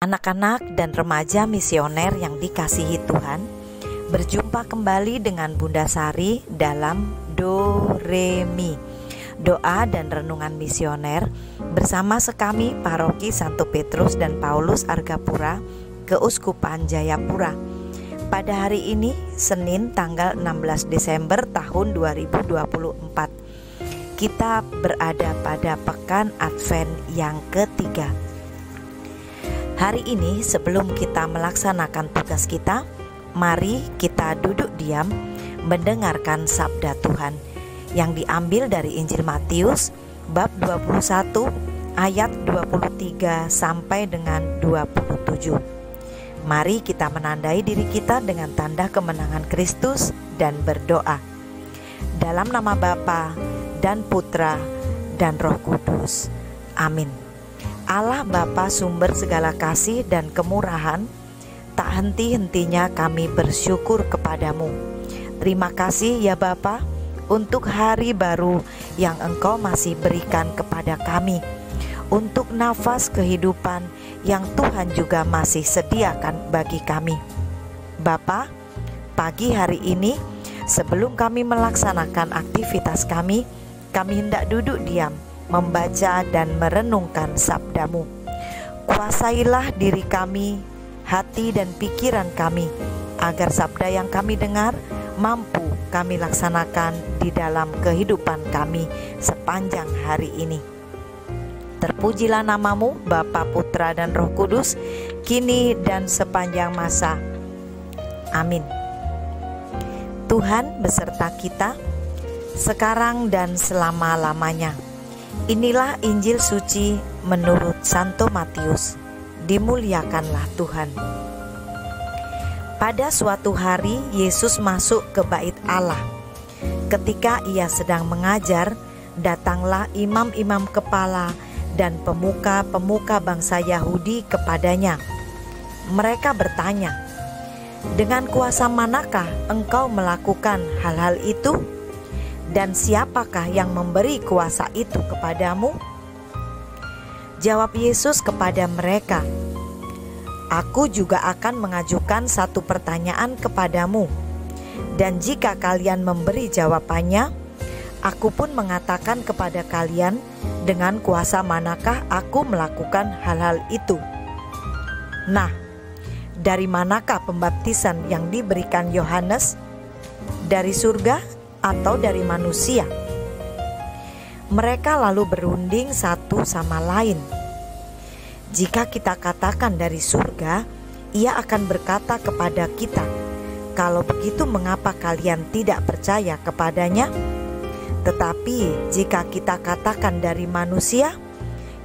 Anak-anak dan remaja misioner yang dikasihi Tuhan, berjumpa kembali dengan Bunda Sari dalam Do Re Mi, doa dan renungan misioner bersama sekami Paroki Santo Petrus dan Paulus Argapura, Keuskupan Jayapura. Pada hari ini, Senin tanggal 16 Desember tahun 2024, kita berada pada pekan Advent yang ketiga. Hari ini sebelum kita melaksanakan tugas kita, mari kita duduk diam mendengarkan sabda Tuhan yang diambil dari Injil Matius bab 21 ayat 23 sampai dengan 27. Mari kita menandai diri kita dengan tanda kemenangan Kristus dan berdoa. Dalam nama Bapa dan Putra dan Roh Kudus. Amin. Allah Bapa sumber segala kasih dan kemurahan, tak henti-hentinya kami bersyukur kepadamu. Terima kasih ya Bapa untuk hari baru yang Engkau masih berikan kepada kami, untuk nafas kehidupan yang Tuhan juga masih sediakan bagi kami. Bapa, pagi hari ini sebelum kami melaksanakan aktivitas kami hendak duduk diam membaca dan merenungkan sabdamu. Kuasailah diri kami, hati dan pikiran kami, agar sabda yang kami dengar mampu kami laksanakan di dalam kehidupan kami sepanjang hari ini. Terpujilah namamu, Bapa, Putra dan Roh Kudus, kini dan sepanjang masa. Amin. Tuhan beserta kita, sekarang dan selama-lamanya. Inilah Injil suci menurut Santo Matius. Dimuliakanlah Tuhan. Pada suatu hari Yesus masuk ke bait Allah. Ketika ia sedang mengajar, datanglah imam-imam kepala dan pemuka-pemuka bangsa Yahudi kepadanya. Mereka bertanya, "Dengan kuasa manakah engkau melakukan hal-hal itu? Dan siapakah yang memberi kuasa itu kepadamu?" Jawab Yesus kepada mereka, "Aku juga akan mengajukan satu pertanyaan kepadamu, dan jika kalian memberi jawabannya, aku pun mengatakan kepada kalian dengan kuasa manakah aku melakukan hal-hal itu. Nah, dari manakah pembaptisan yang diberikan Yohanes? Dari surga atau dari manusia?" Mereka lalu berunding satu sama lain. "Jika kita katakan dari surga, ia akan berkata kepada kita, 'Kalau begitu mengapa kalian tidak percaya kepadanya?' Tetapi jika kita katakan dari manusia,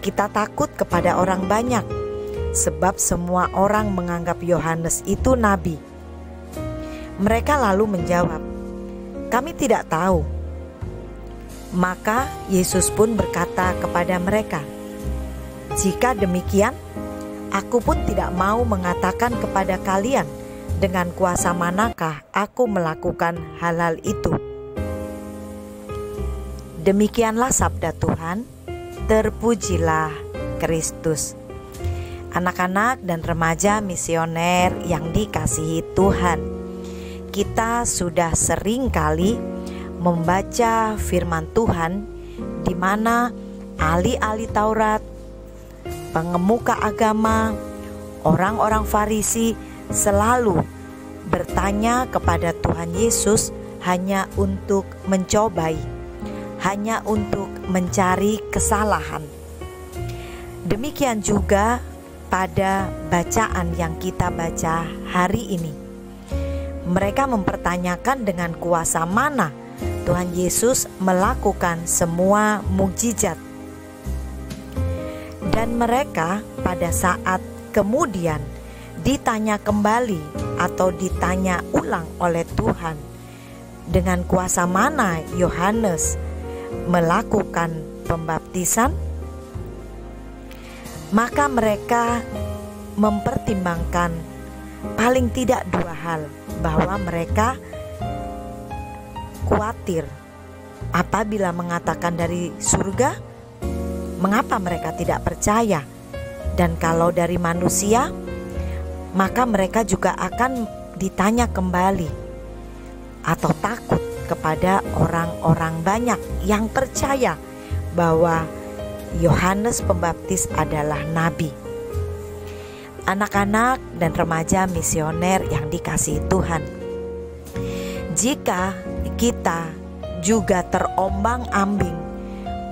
kita takut kepada orang banyak, sebab semua orang menganggap Yohanes itu nabi." Mereka lalu menjawab, "Kami tidak tahu." Maka Yesus pun berkata kepada mereka, "Jika demikian, aku pun tidak mau mengatakan kepada kalian dengan kuasa manakah aku melakukan hal-hal itu." Demikianlah sabda Tuhan. Terpujilah Kristus. Anak-anak dan remaja misioner yang dikasihi Tuhan, kita sudah sering kali membaca firman Tuhan di mana ahli-ahli Taurat, pengemuka agama, orang-orang Farisi selalu bertanya kepada Tuhan Yesus hanya untuk mencobai, hanya untuk mencari kesalahan. Demikian juga pada bacaan yang kita baca hari ini. Mereka mempertanyakan dengan kuasa mana Tuhan Yesus melakukan semua mukjizat. Dan mereka pada saat kemudian ditanya kembali atau ditanya ulang oleh Tuhan, dengan kuasa mana Yohanes melakukan pembaptisan? Maka mereka mempertimbangkan paling tidak dua hal, bahwa mereka khawatir apabila mengatakan dari surga, mengapa mereka tidak percaya? Dan kalau dari manusia, maka mereka juga akan ditanya kembali atau takut kepada orang-orang banyak yang percaya bahwa Yohanes Pembaptis adalah nabi. Anak-anak dan remaja misioner yang dikasihi Tuhan, jika kita juga terombang-ambing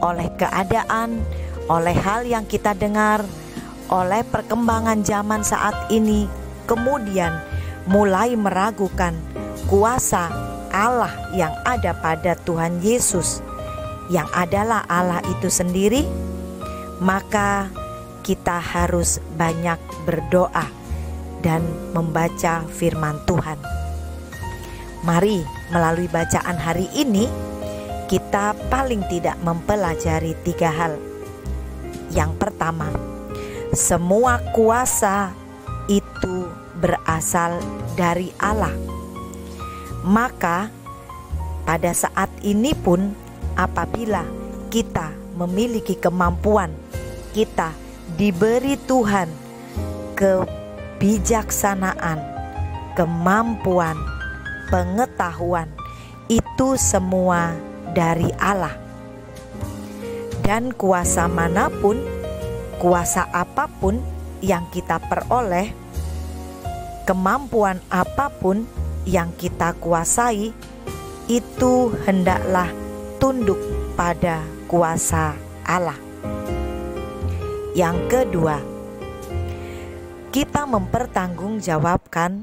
oleh keadaan, oleh hal yang kita dengar, oleh perkembangan zaman saat ini, kemudian mulai meragukan kuasa Allah yang ada pada Tuhan Yesus, yang adalah Allah itu sendiri, maka kita harus banyak berdoa dan membaca firman Tuhan. Mari melalui bacaan hari ini kita paling tidak mempelajari 3 hal. Yang pertama, semua kuasa itu berasal dari Allah. Maka pada saat ini pun apabila kita memiliki kemampuan, kita diberi Tuhan kebijaksanaan, kemampuan, pengetahuan, itu semua dari Allah. Dan kuasa manapun, kuasa apapun yang kita peroleh, kemampuan apapun yang kita kuasai, itu hendaklah tunduk pada kuasa Allah. Yang kedua, kita mempertanggungjawabkan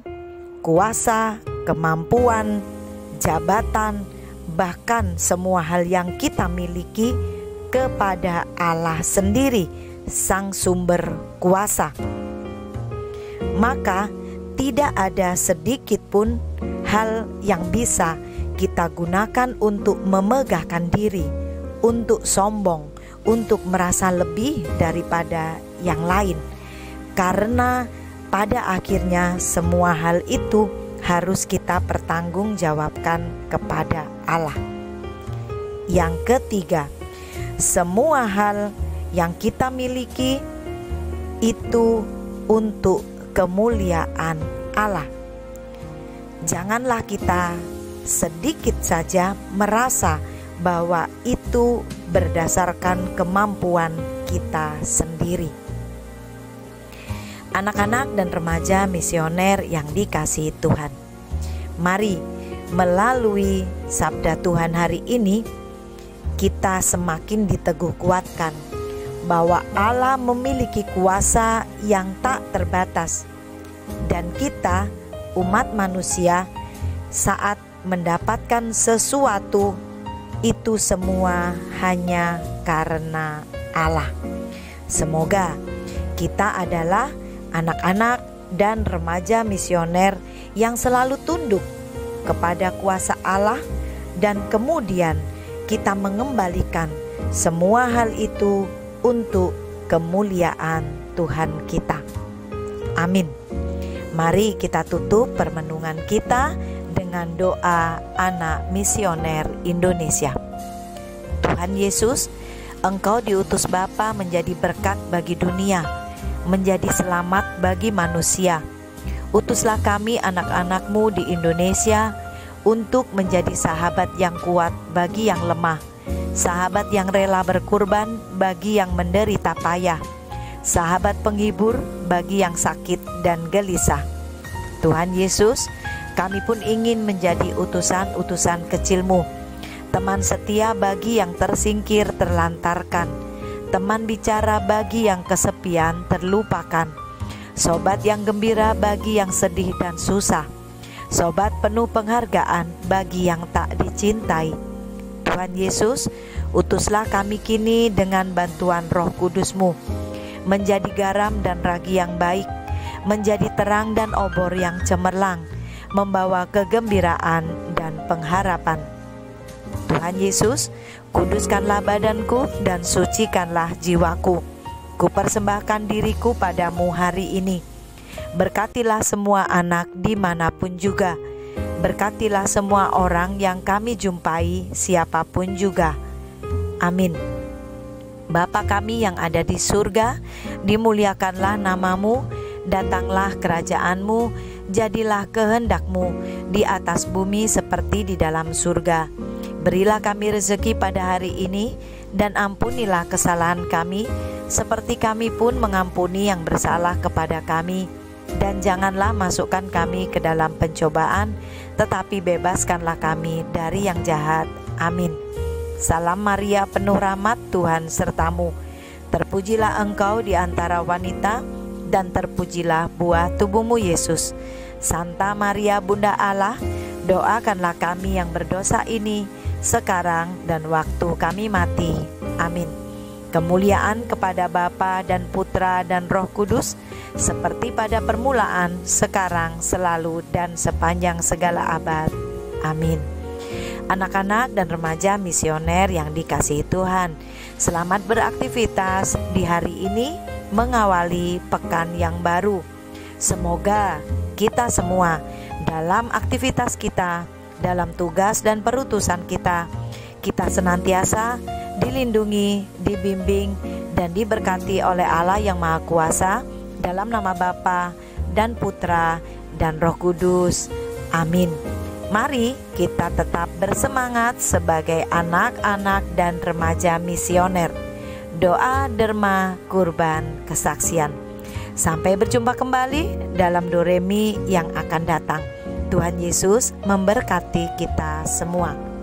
kuasa, kemampuan, jabatan, bahkan semua hal yang kita miliki kepada Allah sendiri, Sang Sumber Kuasa. Maka tidak ada sedikit pun hal yang bisa kita gunakan untuk memegahkan diri, untuk sombong, untuk merasa lebih daripada yang lain. Karena pada akhirnya semua hal itu harus kita pertanggungjawabkan kepada Allah. Yang ketiga, semua hal yang kita miliki itu untuk kemuliaan Allah. Janganlah kita sedikit saja merasa bahwa itu berdasarkan kemampuan kita sendiri. Anak-anak dan remaja misioner yang dikasihi Tuhan, mari melalui sabda Tuhan hari ini kita semakin diteguh kuatkan bahwa Allah memiliki kuasa yang tak terbatas, dan kita umat manusia saat mendapatkan sesuatu itu semua hanya karena Allah. Semoga kita adalah anak-anak dan remaja misioner yang selalu tunduk kepada kuasa Allah, dan kemudian kita mengembalikan semua hal itu untuk kemuliaan Tuhan kita. Amin. Mari kita tutup permenungan kita dengan doa anak misioner Indonesia. Tuhan Yesus, Engkau diutus Bapa menjadi berkat bagi dunia, menjadi selamat bagi manusia. Utuslah kami anak-anak-Mu di Indonesia untuk menjadi sahabat yang kuat bagi yang lemah, sahabat yang rela berkorban bagi yang menderita payah, sahabat penghibur bagi yang sakit dan gelisah. Tuhan Yesus, kami pun ingin menjadi utusan-utusan kecil-Mu, teman setia bagi yang tersingkir terlantarkan, teman bicara bagi yang kesepian terlupakan, sobat yang gembira bagi yang sedih dan susah, sobat penuh penghargaan bagi yang tak dicintai. Tuhan Yesus, utuslah kami kini dengan bantuan Roh Kudus-Mu, menjadi garam dan ragi yang baik, menjadi terang dan obor yang cemerlang, membawa kegembiraan dan pengharapan. Tuhan Yesus, kuduskanlah badanku dan sucikanlah jiwaku. Kupersembahkan diriku padamu hari ini. Berkatilah semua anak dimanapun juga. Berkatilah semua orang yang kami jumpai siapapun juga. Amin. Bapa kami yang ada di surga, dimuliakanlah namamu, datanglah kerajaanmu, jadilah kehendakmu di atas bumi seperti di dalam surga. Berilah kami rezeki pada hari ini, dan ampunilah kesalahan kami, seperti kami pun mengampuni yang bersalah kepada kami. Dan janganlah masukkan kami ke dalam pencobaan, tetapi bebaskanlah kami dari yang jahat. Amin. Salam Maria, penuh rahmat, Tuhan sertamu. Terpujilah engkau di antara wanita, dan terpujilah buah tubuhmu Yesus. Santa Maria Bunda Allah, doakanlah kami yang berdosa ini, sekarang dan waktu kami mati. Amin. Kemuliaan kepada Bapa dan Putra dan Roh Kudus, seperti pada permulaan, sekarang, selalu, dan sepanjang segala abad. Amin. Anak-anak dan remaja misioner yang dikasihi Tuhan, selamat beraktivitas di hari ini mengawali pekan yang baru. Semoga kita semua dalam aktivitas kita, dalam tugas dan perutusan kita senantiasa dilindungi, dibimbing, dan diberkati oleh Allah yang Maha Kuasa, dalam nama Bapa dan Putra dan Roh Kudus. Amin. Mari kita tetap bersemangat sebagai anak-anak dan remaja misioner. Doa, derma, kurban, kesaksian. Sampai berjumpa kembali dalam Doremi yang akan datang. Tuhan Yesus memberkati kita semua.